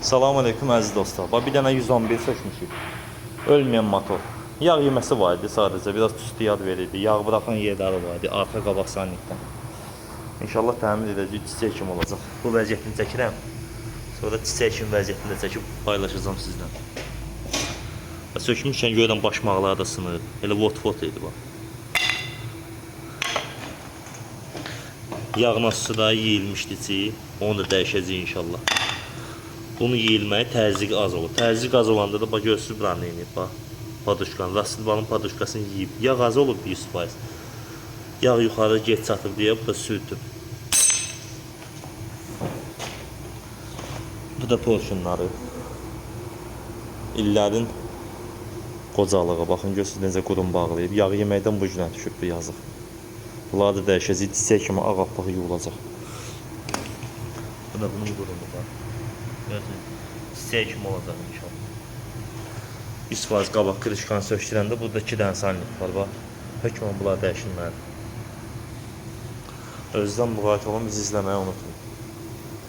Salam aleyküm əziz dostlar. Bax bir dənə 111 sökmüşük. Ölməyən motor. Yağ yeməsi var idi sadəcə. Biraz tüstü yad verirdi. Yağ buraxan yerləri var idi. Arxa qabaq sanlikdən. İnşallah təmin edəcək. Çiçək kimi olacaq. Bu vəziyyətini çəkirəm. Sonra çiçək kimi vəziyyətini də çəkib paylaşacağım sizlə. Sökmüşkən görürəm başmaqları da sınır. Elə vot-vot idi bax. Yağla su da yeyilmişdi içi. Onu da dəyişəcək inşallah. Bunu yeyilməyi təzyiqi az olur. Təzyiq az olanda da bax görsünüz buranı yeyib bax. Paduşkanı, Rastilbalın paduşkasını yeyib. Yağ az olub 100%. Yağ yuxarı geç çatıb deyə bu da sürtüb. Bu da porşunları. İllərin qocalığı. Baxın görsünüz necə qurun bağlayıb. Yağ yeməkdən bu günə düşüb bu yazıq. Bunlar da dəyişəcək. Çiçək kimi ağappaq yuyulacaq. Bu da bunun qurumu var. Çiçək kimi olacaq inşallah. 100% qabaq krişkanı sökdürəndə burada 2 dənə sanlik var. Bax. Hökmən bunlar dəyişilməlidir. Özdən müğayət olun, bizi izləməyi unutmayın.